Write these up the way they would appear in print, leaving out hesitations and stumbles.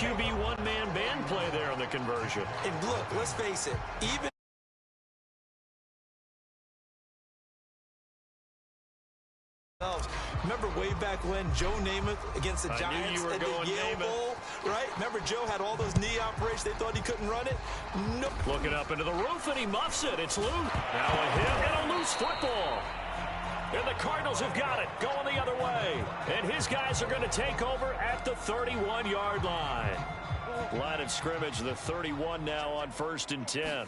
QB one-man band play there on the conversion. And look, let's face it, even remember way back when Joe Namath against the Giants at the Yale Bowl, right? Remember Joe had all those knee operations. They thought he couldn't run it. No. Looking up into the roof, and he muffs it. It's loose. Now a hit and a loose football. And the Cardinals have got it, going the other way. And his guys are going to take over at the 31-yard line. Line of scrimmage, the 31 now on 1st and 10.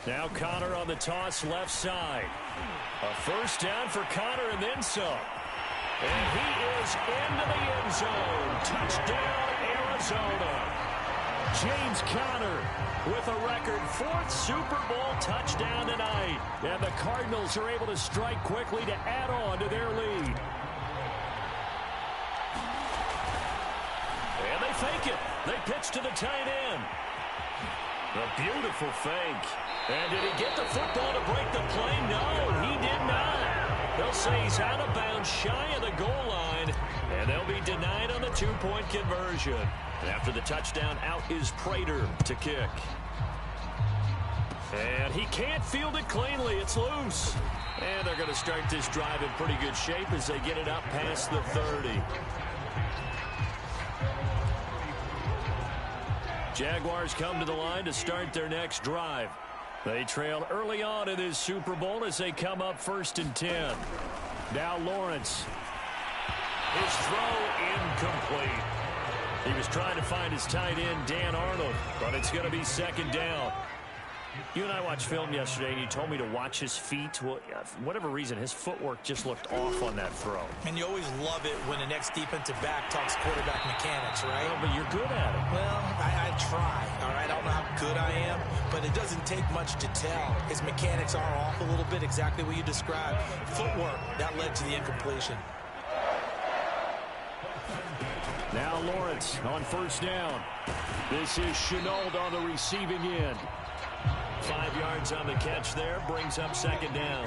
Now Connor on the toss left side. A first down for Connor and then some. And he is into the end zone. Touchdown, Arizona. James Conner with a record 4th Super Bowl touchdown tonight. And the Cardinals are able to strike quickly to add on to their lead. And they fake it. They pitch to the tight end. A beautiful fake. And did he get the football to break the play? No, he did not. They'll say he's out of bounds shy of the goal line, and they'll be denied on the 2-point conversion. And after the touchdown, out is Prater to kick. And he can't field it cleanly. It's loose. And they're going to start this drive in pretty good shape as they get it up past the 30. Jaguars come to the line to start their next drive. They trail early on in this Super Bowl as they come up 1st and 10. Now Lawrence. His throw incomplete. He was trying to find his tight end, Dan Arnold, but it's going to be 2nd down. You and I watched film yesterday, and you told me to watch his feet. Well, for whatever reason, his footwork just looked off on that throw. And you always love it when the next defensive back talks quarterback mechanics, right? Well, but you're good at it. Well, I try, all right? I don't know how good I am, but it doesn't take much to tell. His mechanics are off a little bit, exactly what you described. Footwork, that led to the incompletion. Now Lawrence on 1st down. This is Chenault on the receiving end. 5 yards on the catch there, brings up 2nd down.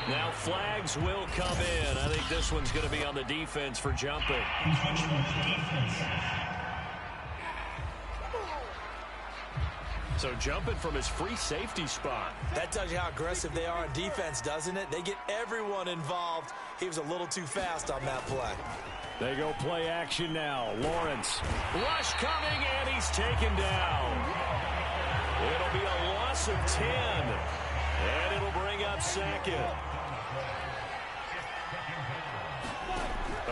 Now flags will come in. I think this one's going to be on the defense for jumping. So jumping from his free safety spot. That tells you how aggressive they are on defense, doesn't it? They get everyone involved. He was a little too fast on that play. They go play action now. Lawrence. Rush coming, and he's taken down. It'll be a loss of 10. And it'll bring up 2nd.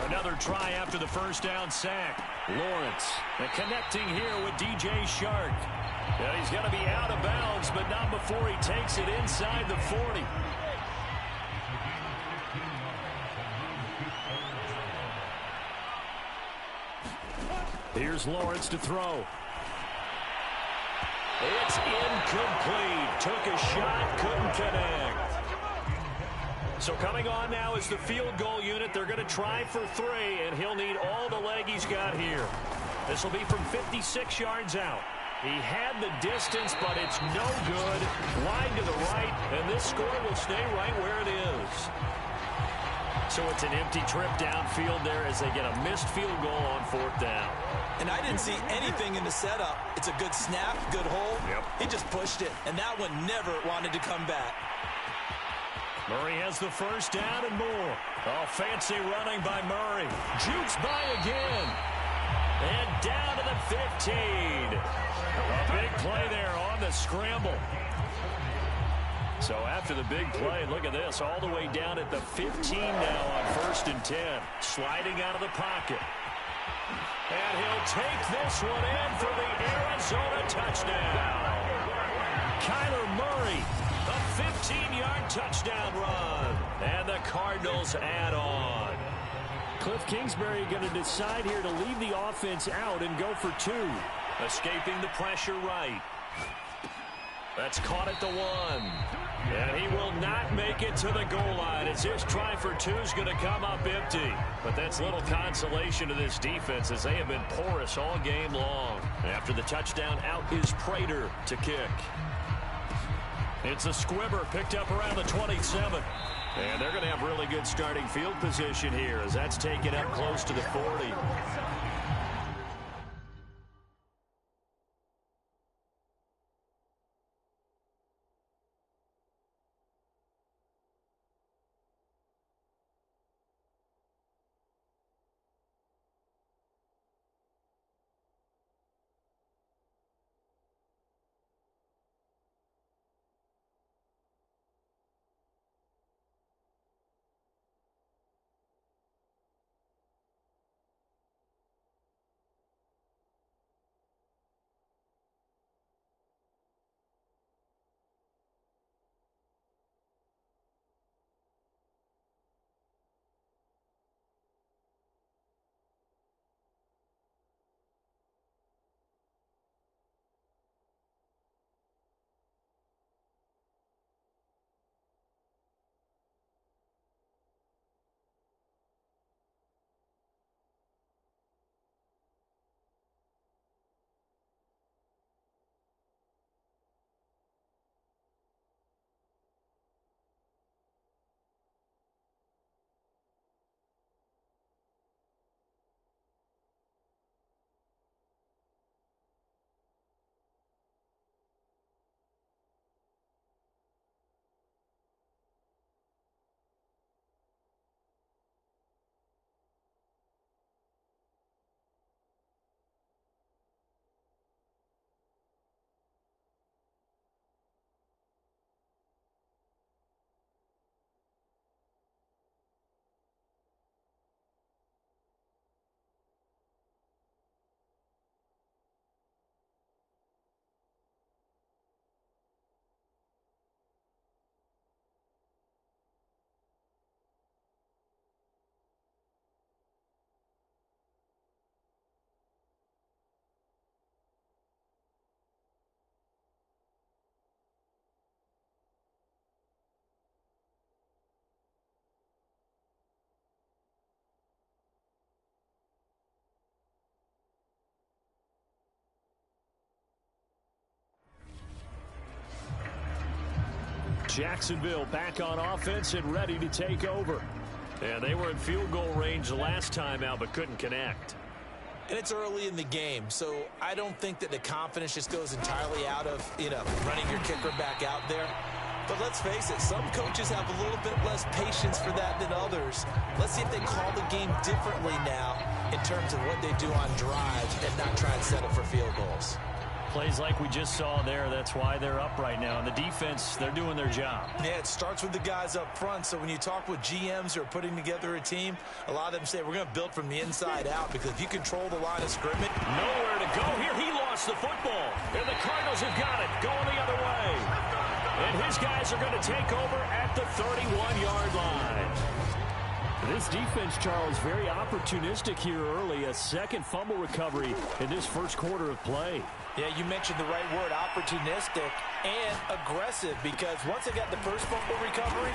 Another try after the 1st down sack. Lawrence connecting here with DJ Shark. And he's going to be out of bounds, but not before he takes it inside the 40. Here's Lawrence to throw. It's incomplete. Took a shot, couldn't connect. So coming on now is the field goal unit. They're going to try for 3, and he'll need all the leg he's got here. This will be from 56 yards out. He had the distance, but it's no good. Wide to the right, and this score will stay right where it is. So it's an empty trip downfield there as they get a missed field goal on 4th down. And I didn't see anything in the setup. It's a good snap, good hold. Yep. He just pushed it, and that one never wanted to come back. Murray has the 1st down and more. Oh, fancy running by Murray. Jukes by again. And down to the 15. A big play there on the scramble. So after the big play, look at this, all the way down at the 15 now on 1st and 10. Sliding out of the pocket. And he'll take this one in for the Arizona touchdown. Kyler Murray, a 15-yard touchdown run. And the Cardinals add on. Cliff Kingsbury going to decide here to leave the offense out and go for 2. Escaping the pressure right. That's caught at the 1. And he will not make it to the goal line as his try for 2 is going to come up empty. But that's little consolation to this defense as they have been porous all game long. And after the touchdown, out is Prater to kick. It's a squibber picked up around the 27. And they're going to have really good starting field position here as that's taken up close to the 40. Jacksonville back on offense and ready to take over. And they were in field goal range last time out but couldn't connect. And it's early in the game, so I don't think that the confidence just goes entirely out of, running your kicker back out there. But let's face it, some coaches have a little bit less patience for that than others. Let's see if they call the game differently now in terms of what they do on drives and not try and settle for field goals. Plays like we just saw there, that's why they're up right now. And the defense, they're doing their job. Yeah, it starts with the guys up front. So when you talk with GMs who are putting together a team, a lot of them say we're going to build from the inside out, because if you control the line of scrimmage. Nowhere to go here. He lost the football. And the Cardinals have got it, going the other way. And his guys are going to take over at the 31-yard line. This defense, Charles, very opportunistic here early. A second fumble recovery in this first quarter of play. Yeah, you mentioned the right word, opportunistic and aggressive, because once they got the first fumble recovery,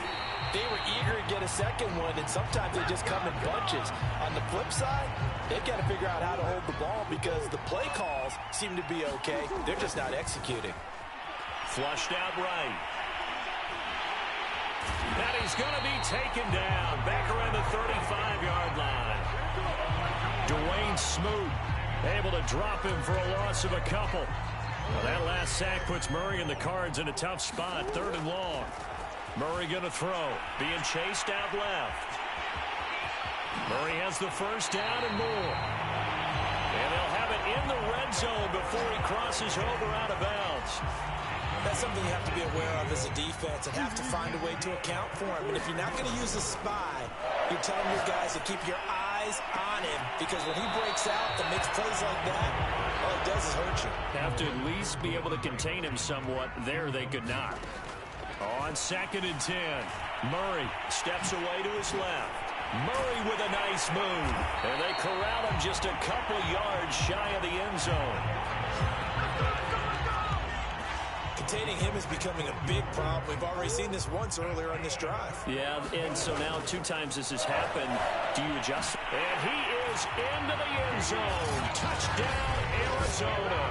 they were eager to get a second one, and sometimes they just come in bunches. On the flip side, they've got to figure out how to hold the ball, because the play calls seem to be okay. They're just not executing. Flushed out right. And he's going to be taken down back around the 35-yard line. Dwayne Smoot able to drop him for a loss of a couple. Well, that last sack puts Murray and the Cards in a tough spot. 3rd and long. Murray going to throw. Being chased out left. Murray has the first down and more. And they'll have it in the red zone before he crosses over out of bounds. That's something you have to be aware of as a defense and have to find a way to account for him. And if you're not going to use a spy, you're telling your guys to keep your eyes on him, because when he breaks out and makes plays like that, all it does is hurt you. Have to at least be able to contain him somewhat. There they could not. On 2nd and 10, Murray steps away to his left. Murray with a nice move. And they corral him just a couple yards shy of the end zone. Containing him is becoming a big problem. We've already seen this once earlier on this drive. Yeah, and so now 2 times this has happened. Do you adjust? And he is into the end zone. Touchdown, Arizona.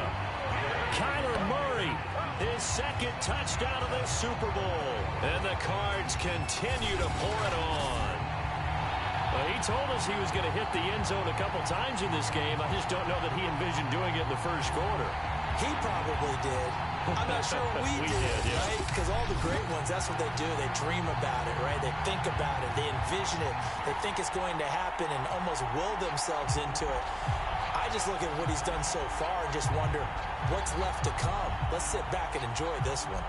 Kyler Murray, his second touchdown of this Super Bowl. And the Cards continue to pour it on. Well, he told us he was going to hit the end zone a couple times in this game. I just don't know that he envisioned doing it in the first quarter. He probably did. I'm not sure we did, yeah. Right? Because all the great ones, that's what they do. They dream about it, right? They think about it. They envision it. They think it's going to happen and almost will themselves into it. I just look at what he's done so far and just wonder what's left to come. Let's sit back and enjoy this one.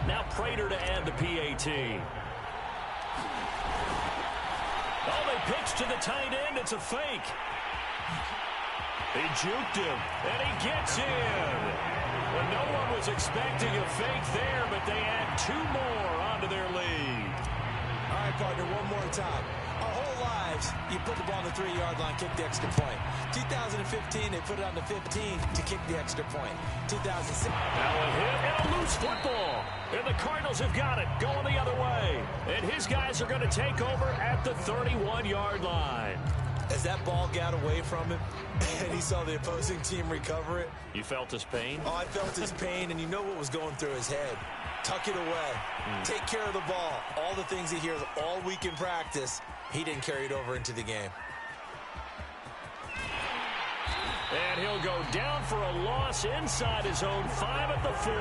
Now Prater to add the PAT. Oh, they pitch to the tight end. It's a fake. He juked him, and he gets in. Well, no one was expecting a fake there, but they add 2 more onto their lead. All right, partner, one more time. Our whole lives, you put the ball on the 3-yard line, kick the extra point. 2015, they put it on the 15 to kick the extra point. 2006. Now a hit and a loose football. And the Cardinals have got it going the other way. And his guys are going to take over at the 31-yard line. As that ball got away from him and he saw the opposing team recover it. You felt his pain? Oh, I felt his pain, and you know what was going through his head. Tuck it away. Take care of the ball. All the things he hears all week in practice, he didn't carry it over into the game. And he'll go down for a loss inside his own 5 at the 4.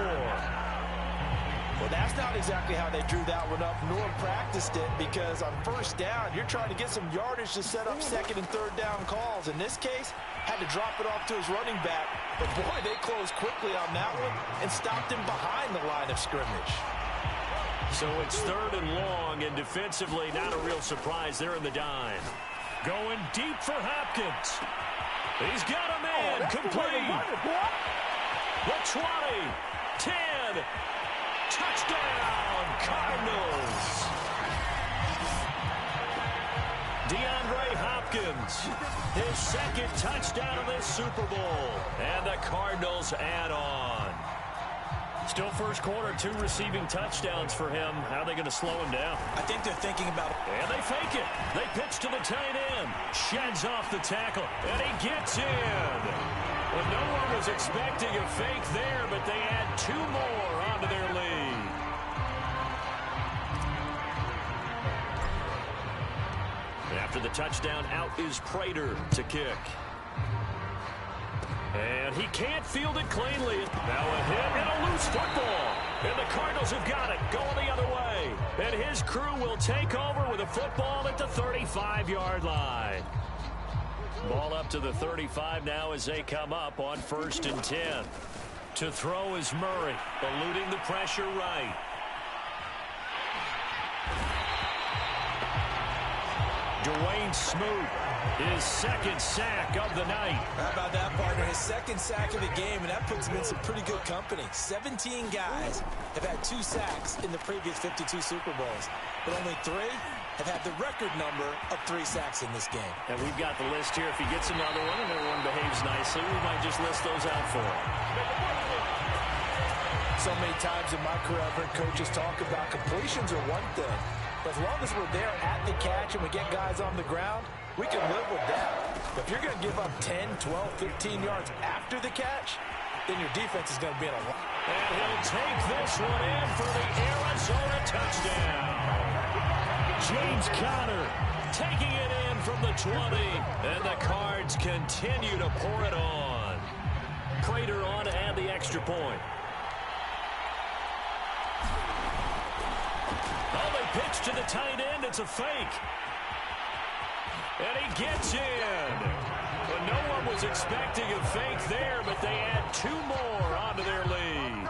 Well, that's not exactly how they drew that one up, nor practiced it, because on first down, you're trying to get some yardage to set up second and third down calls. In this case, had to drop it off to his running back. But, boy, they closed quickly on that one and stopped him behind the line of scrimmage. So it's 3rd and long, and defensively, not a real surprise. They're in the dime. Going deep for Hopkins. He's got a man complete. The 20, 10, touchdown, Cardinals. DeAndre Hopkins, his second touchdown of this Super Bowl. And the Cardinals add on. Still first quarter, 2 receiving touchdowns for him. How are they going to slow him down? I think they're thinking about it. And they fake it. They pitch to the tight end. Sheds off the tackle. And he gets in. Well, no one was expecting a fake there, but they add 2 more onto their lead. After the touchdown, out is Prater to kick. And he can't field it cleanly. Now a hit and a loose football. And the Cardinals have got it going the other way. And his crew will take over with a football at the 35-yard line. Ball up to the 35 now as they come up on 1st and 10. To throw is Murray, eluding the pressure right. Dwayne Smoot, his second sack of the night. How about that, partner? His second sack of the game, and that puts him in some pretty good company. 17 guys have had 2 sacks in the previous 52 Super Bowls, but only 3 have had the record number of 3 sacks in this game. And we've got the list here. If he gets another one and everyone behaves nicely, we might just list those out for him. So many times in my career, I've heard coaches talk about completions are one thing. But as long as we're there at the catch and we get guys on the ground, we can live with that. But if you're going to give up 10, 12, 15 yards after the catch, then your defense is going to be in a lot. And he'll take this one in for the Arizona touchdown. James Conner taking it in from the 20. And the Cards continue to pour it on. Prater on to add the extra point. Pitch to the tight end. It's a fake. And he gets in. But no one was expecting a fake there, but they add 2 more onto their lead.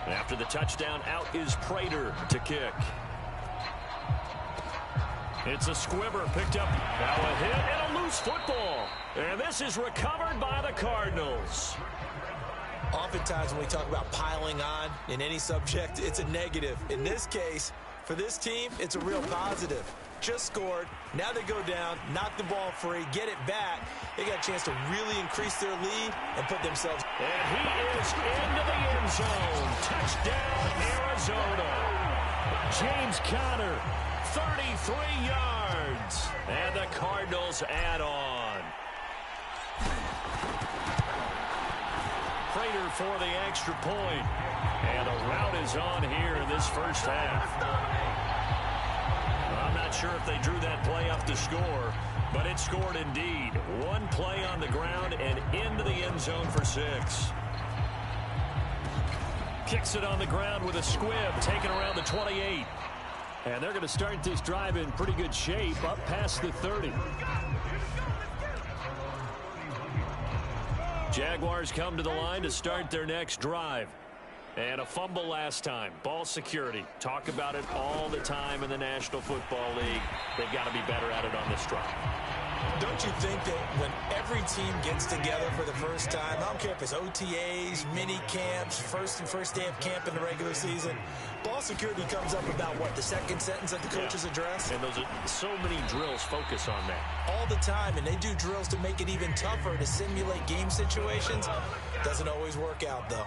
After the touchdown, out is Prater to kick. It's a squibber picked up. Now a hit and a loose football. And this is recovered by the Cardinals. Oftentimes when we talk about piling on in any subject, it's a negative. In this case, For this team, it's a real positive. Just scored. Now they go down, knock the ball free, get it back. They got a chance to really increase their lead and put themselves. And he is into the end zone. Touchdown, Arizona. James Conner, 33 yards. And the Cardinals add on. Prater for the extra point. And the route is on here in this first half. I'm not sure if they drew that play up to score, but it scored indeed. One play on the ground and into the end zone for 6. Kicks it on the ground with a squib, taken around the 28. And they're going to start this drive in pretty good shape, up past the 30. Jaguars come to the line to start their next drive. And a fumble last time. Ball security. Talk about it all the time in the National Football League. They've got to be better at it on this drive. Don't you think that when every team gets together for the first time, I don't care if it's OTAs, mini camps, first day of camp in the regular season, ball security comes up about, what, the second sentence that the coaches address? And those are so many drills focus on that. All the time, and they do drills to make it even tougher to simulate game situations. Doesn't always work out, though.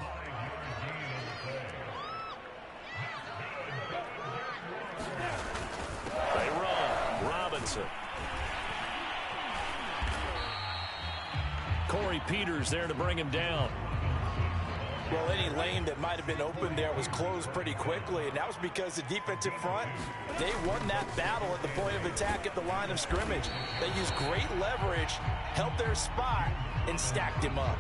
They run. Robinson. Corey Peters there to bring him down. Well, any lane that might have been open there was closed pretty quickly, and that was because the defensive front, they won that battle at the point of attack at the line of scrimmage. They used great leverage, held their spot, and stacked him up.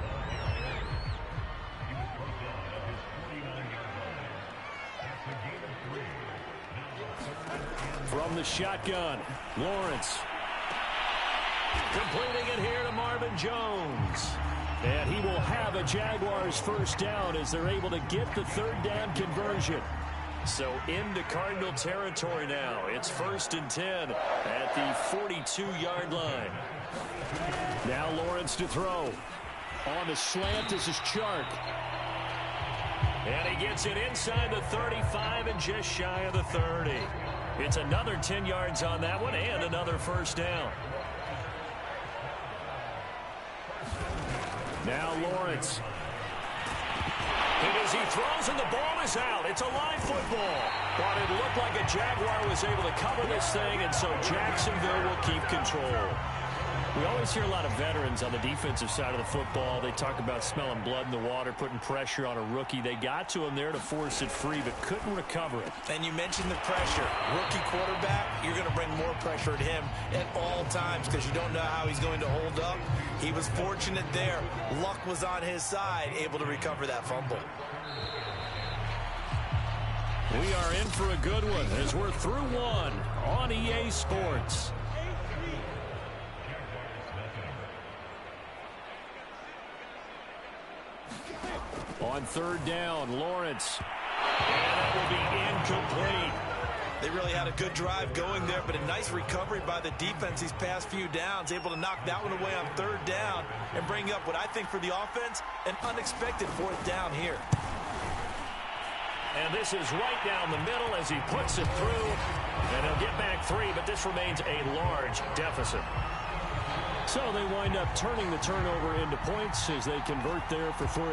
From the shotgun, Lawrence. Completing it here to Marvin Jones. And he will have a Jaguars first down as they're able to get the third down conversion. So into Cardinal territory now. It's 1st and 10 at the 42-yard line. Now Lawrence to throw. On the slant, this is Chark. And he gets it inside the 35 and just shy of the 30. It's another 10 yards on that one and another first down. Now Lawrence. And as he throws and the ball is out, it's a live football. But it looked like a Jaguar was able to cover this thing, and so Jacksonville will keep control. We always hear a lot of veterans on the defensive side of the football. They talk about smelling blood in the water, putting pressure on a rookie. They got to him there to force it free, but couldn't recover it. And you mentioned the pressure. Rookie quarterback, you're going to bring more pressure at him at all times because you don't know how he's going to hold up. He was fortunate there. Luck was on his side, able to recover that fumble. We are in for a good one as we're through one on EA Sports. On third down, Lawrence. And that will be incomplete. They really had a good drive going there, but a nice recovery by the defense these past few downs, able to knock that one away on third down and bring up what I think for the offense, an unexpected fourth down here. And this is right down the middle as he puts it through. And he'll get back 3, but this remains a large deficit. So they wind up turning the turnover into points as they convert there for 3.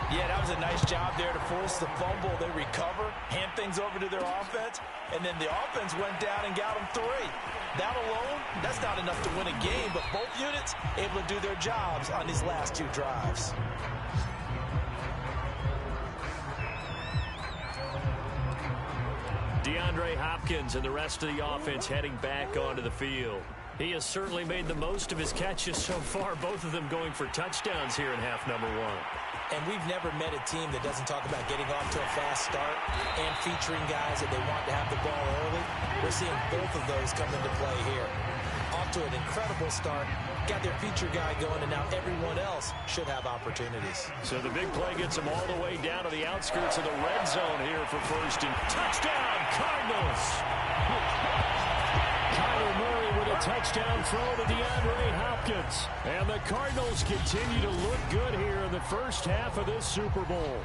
Yeah, that was a nice job there to force the fumble. They recover, hand things over to their offense, and then the offense went down and got them 3. That alone, that's not enough to win a game, but both units able to do their jobs on these last 2 drives. DeAndre Hopkins and the rest of the offense heading back onto the field. He has certainly made the most of his catches so far, both of them going for touchdowns here in half number 1. And we've never met a team that doesn't talk about getting off to a fast start and featuring guys that they want to have the ball early. We're seeing both of those come into play here. Off to an incredible start, got their feature guy going, and now everyone else should have opportunities. So the big play gets them all the way down to the outskirts of the red zone here for first and touchdown, Cardinals! Kyler Murray with a touchdown throw to DeAndre Hopkins. And the Cardinals continue to look good here in the first half of this Super Bowl.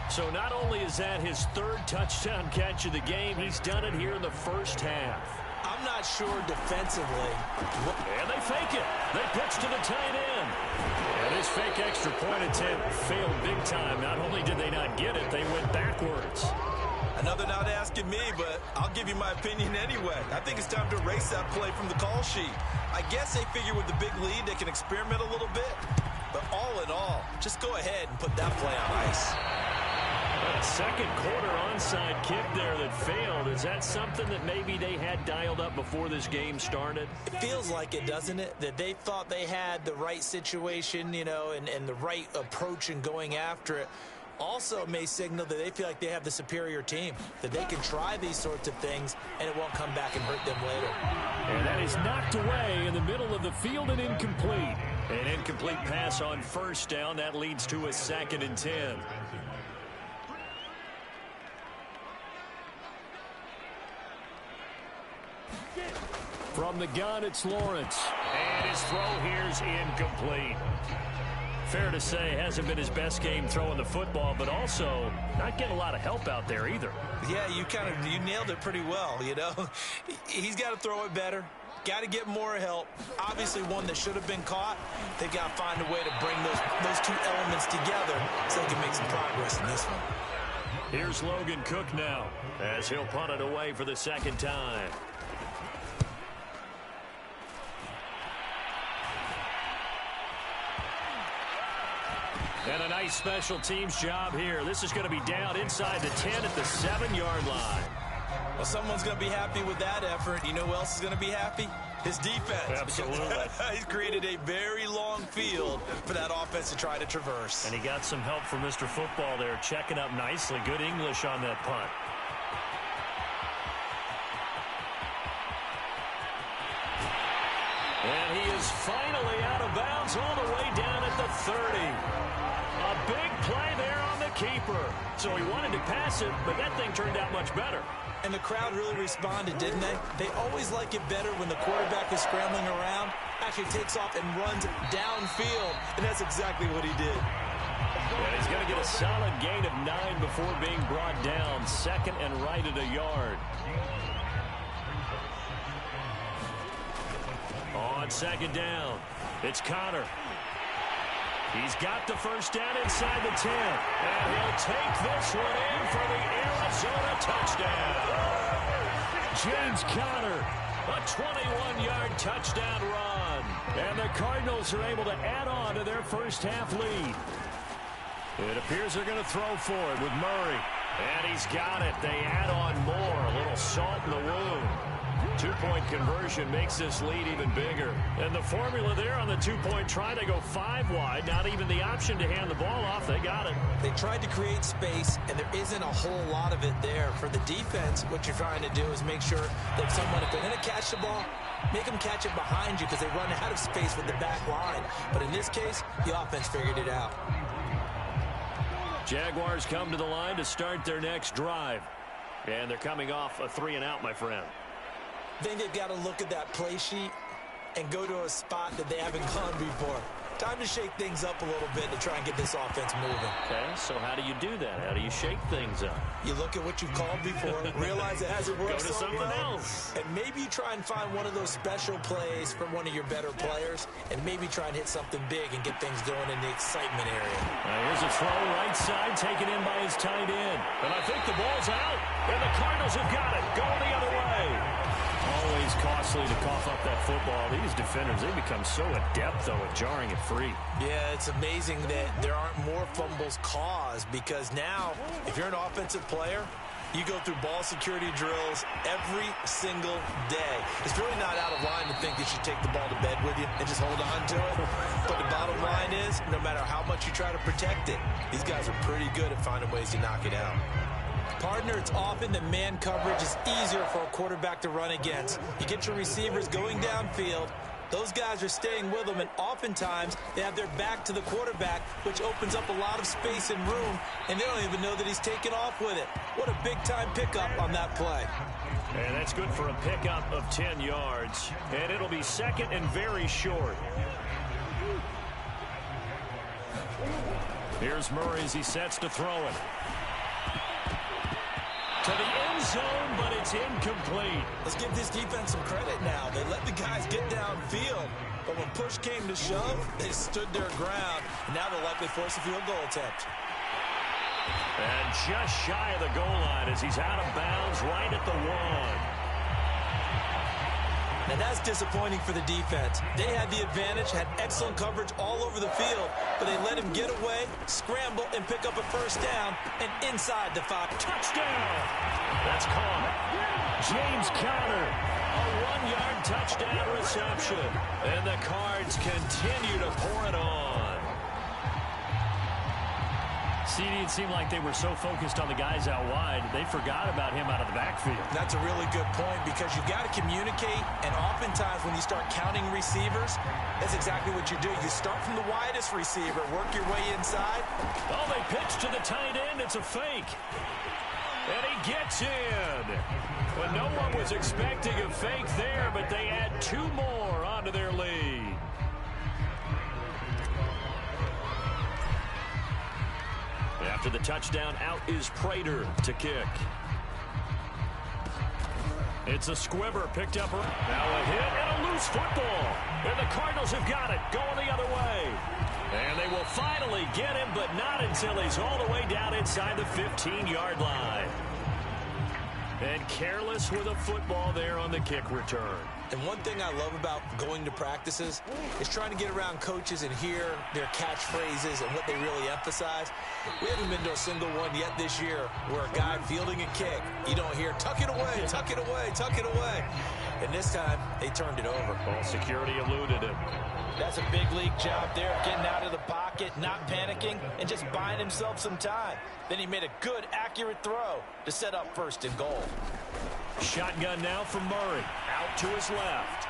So not only is that his third touchdown catch of the game, he's done it here in the first half. I'm not sure defensively. And they fake it. They pitch to the tight end. And this fake extra point attempt failed big time. Not only did they not get it, they went backwards. Another not asking me, but I'll give you my opinion anyway. I think it's time to erase that play from the call sheet. I guess they figure with the big lead, they can experiment a little bit. But all in all, just go ahead and put that play on ice. A second quarter onside kick there that failed. Is that something that maybe they had dialed up before this game started? It feels like it, doesn't it? That they thought they had the right situation, you know, and the right approach in going after it. Also may signal that they feel like they have the superior team, that they can try these sorts of things and it won't come back and hurt them later. And that is knocked away in the middle of the field and incomplete. An incomplete pass on first down. That leads to a 2nd and 10. From the gun, it's Lawrence. And his throw here's incomplete. Fair to say, hasn't been his best game throwing the football, but also not getting a lot of help out there either. Yeah, you nailed it pretty well, you know. He's got to throw it better. Got to get more help. Obviously one that should have been caught. They've got to find a way to bring those two elements together so they can make some progress in this one. Here's Logan Cook now as he'll punt it away for the 2nd time. And a nice special teams job here. This is going to be down inside the 10 at the 7-yard line. Well, someone's going to be happy with that effort. You know who else is going to be happy? His defense. Absolutely. He's created a very long field for that offense to try to traverse. And he got some help from Mr. Football there, checking up nicely. Good English on that punt. And he is finally out of bounds all the way down at the 30. A big play there on the keeper. So he wanted to pass it, but that thing turned out much better. And the crowd really responded, didn't they? They always like it better when the quarterback is scrambling around, actually takes off and runs downfield, and that's exactly what he did. And he's going to get a solid gain of 9 before being brought down. 2nd and right at a yard. On 2nd down, it's Connor. He's got the first down inside the 10. And he'll take this one in for the Arizona touchdown. James Conner, a 21-yard touchdown run. And the Cardinals are able to add on to their first half lead. It appears they're going to throw for it with Murray. And he's got it. They add on more. A little salt in the wound. 2-point conversion makes this lead even bigger. And the formula there on the 2-point try, they go 5 wide. Not even the option to hand the ball off. They got it. They tried to create space, and there isn't a whole lot of it there. For the defense, what you're trying to do is make sure that someone, if they're going to catch the ball, make them catch it behind you because they run out of space with the back line. But in this case, the offense figured it out. Jaguars come to the line to start their next drive. And they're coming off a 3-and-out, my friend. I think they've got to look at that play sheet and go to a spot that they haven't gone before. Time to shake things up a little bit to try and get this offense moving. Okay, so how do you do that? How do you shake things up? You look at what you've called before, realize it hasn't worked Go to so something well, else. and maybe you try and find one of those special plays from one of your better players, and maybe try and hit something big and get things going in the excitement area. Here's a throw right side, taken in by his tight end. And I think the ball's out, and the Cardinals have got it, going the other way. Always costly to cough up that football. These defenders, they become so adept, though, at jarring it free. Yeah, it's amazing that there aren't more fumbles caused because now, if you're an offensive player, you go through ball security drills every single day. It's really not out of line to think you should take the ball to bed with you and just hold on to it. But the bottom line is, no matter how much you try to protect it, these guys are pretty good at finding ways to knock it out. Partner, it's often that man coverage is easier for a quarterback to run against. You get your receivers going downfield. Those guys are staying with them, and oftentimes they have their back to the quarterback, which opens up a lot of space and room, and they don't even know that he's taken off with it. What a big-time pickup on that play. And that's good for a pickup of 10 yards. And it'll be 2nd and very short. Here's Murray as he sets to throw it. To the end zone, but it's incomplete. Let's give this defense some credit now. They let the guys get downfield, but when push came to shove, they stood their ground. Now they'll likely force a field goal attempt. And just shy of the goal line as he's out of bounds right at the 1. And that's disappointing for the defense. They had the advantage, had excellent coverage all over the field, but they let him get away, scramble, and pick up a first down, and inside the 5. Touchdown! That's caught. James Conner, a 1-yard touchdown reception. And the Cards continue to pour it on. CD, it seemed like they were so focused on the guys out wide, they forgot about him out of the backfield. That's a really good point because you've got to communicate, and oftentimes when you start counting receivers, that's exactly what you do. You start from the widest receiver, work your way inside. Oh, they pitch to the tight end. It's a fake. And he gets in. Well, no one was expecting a fake there, but they add 2 more onto their lead. After the touchdown, out is Prater to kick. It's a squibber picked up. Now a hit and a loose football. And the Cardinals have got it going the other way. And they will finally get him, but not until he's all the way down inside the 15-yard line. And careless with a football there on the kick return. And one thing I love about going to practices is trying to get around coaches and hear their catchphrases and what they really emphasize. We haven't been to a single one yet this year where a guy fielding a kick, you don't hear, tuck it away, tuck it away, tuck it away. And this time, they turned it over. Ball security eluded him. That's a big league job there of getting out of the pocket, not panicking, and just buying himself some time. Then he made a good, accurate throw to set up 1st and goal. Shotgun now from Murray. Out to his left.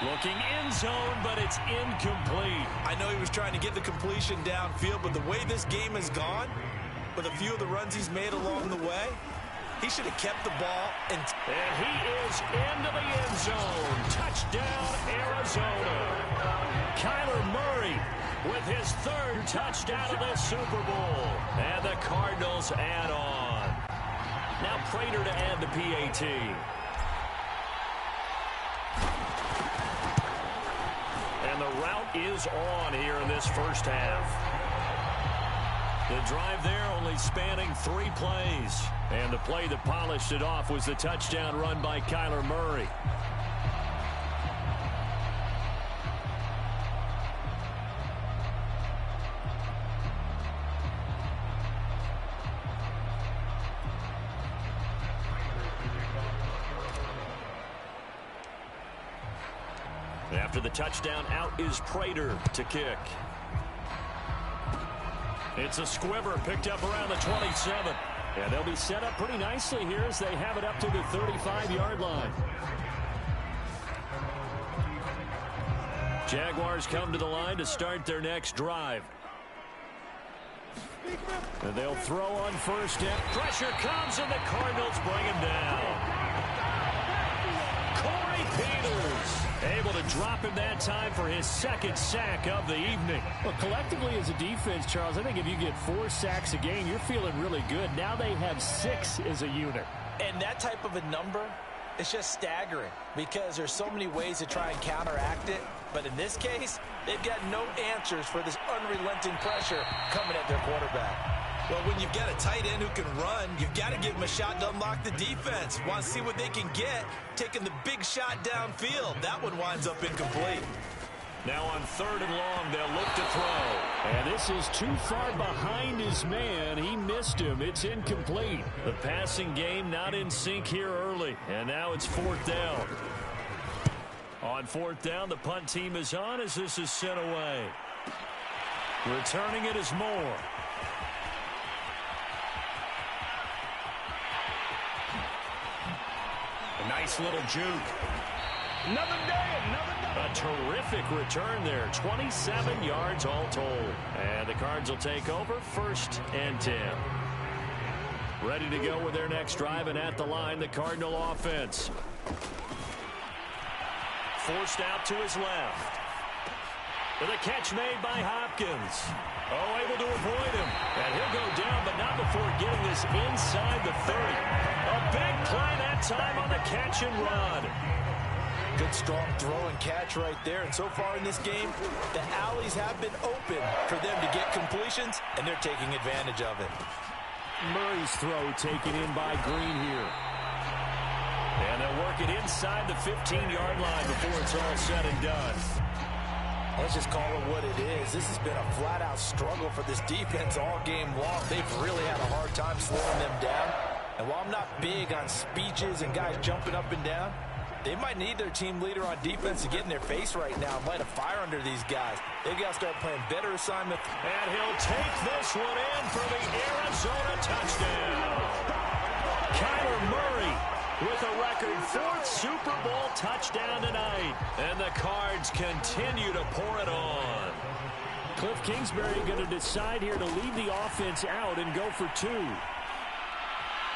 Looking end zone, but it's incomplete. I know he was trying to get the completion downfield, but the way this game has gone, with a few of the runs he's made along the way, he should have kept the ball. And he is into the end zone. Touchdown, Arizona. Kyler Murray with his 3rd touchdown of the Super Bowl. And the Cardinals add on. Now Prater to add the PAT. And the route is on here in this first half. The drive there only spanning 3 plays. And the play that polished it off was the touchdown run by Kyler Murray. After the touchdown, out is Prater to kick. It's a squibber picked up around the 27. And they'll be set up pretty nicely here as they have it up to the 35-yard line. Jaguars come to the line to start their next drive. And they'll throw on 1st down. Pressure comes, and the Cardinals bring him down. Corey Peters able to drop him that time for his 2nd sack of the evening. Well, collectively as a defense, Charles, I think if you get 4 sacks a game, you're feeling really good. Now they have 6 as a unit. And that type of a number, it's just staggering because there's so many ways to try and counteract it. But in this case, they've got no answers for this unrelenting pressure coming at their quarterback. Well, when you've got a tight end who can run, you've got to give him a shot to unlock the defense. Want to see what they can get, taking the big shot downfield. That one winds up incomplete. Now on 3rd and long, they'll look to throw. And this is too far behind his man. He missed him. It's incomplete. The passing game not in sync here early. And now it's 4th down. On 4th down, the punt team is on as this is sent away. Returning it is Moore. A nice little juke. Another day, another day. A terrific return there. 27 yards all told. And the Cards will take over 1st and 10. Ready to go with their next drive, and at the line, the Cardinal offense. Forced out to his left. With a catch made by Hopkins. Oh, able to avoid him. And he'll go down, but not before getting this inside the 30. A big play that time on the catch and run. Good, strong throw and catch right there. And so far in this game, the alleys have been open for them to get completions, and they're taking advantage of it. Murray's throw taken in by Green here. And they'll work it inside the 15-yard line before it's all said and done. Let's just call it what it is. This has been a flat-out struggle for this defense all game long. They've really had a hard time slowing them down. And while I'm not big on speeches and guys jumping up and down, they might need their team leader on defense to get in their face right now and light a fire under these guys. They've got to start playing better assignment. And he'll take this one in for the Arizona touchdown. Kyler Murray with a record 4th Super Bowl touchdown tonight. And the Cards continue to pour it on. Cliff Kingsbury going to decide here to leave the offense out and go for 2.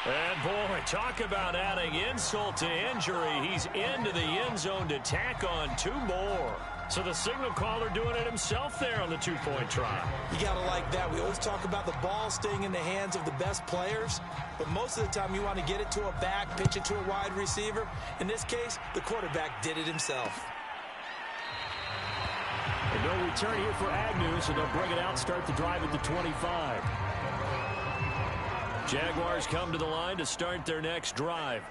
And, boy, talk about adding insult to injury. He's into the end zone to tack on 2 more. So the signal caller doing it himself there on the 2-point try. You got to like that. We always talk about the ball staying in the hands of the best players, but most of the time you want to get it to a back, pitch it to a wide receiver. In this case, the quarterback did it himself. And no return here for Agnew, so they'll bring it out, start the drive at the 25. Jaguars come to the line to start their next drive.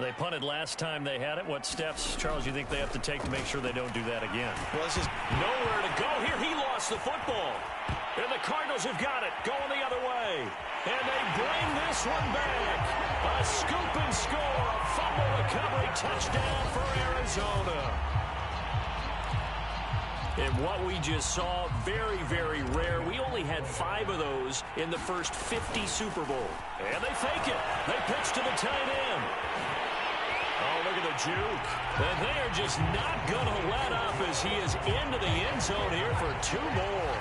They punted last time they had it. What steps, Charles, you think they have to take to make sure they don't do that again? Well, it's just nowhere to go here. He lost the football. And the Cardinals have got it, going the other way. And they bring this one back. A scoop and score, a fumble recovery touchdown for Arizona. And what we just saw, very, very rare. We only had 5 of those in the first 50 Super Bowl. And they fake it. They pitch to the tight end. Oh, look at the juke. And they are just not going to let up as he is into the end zone here for 2 more.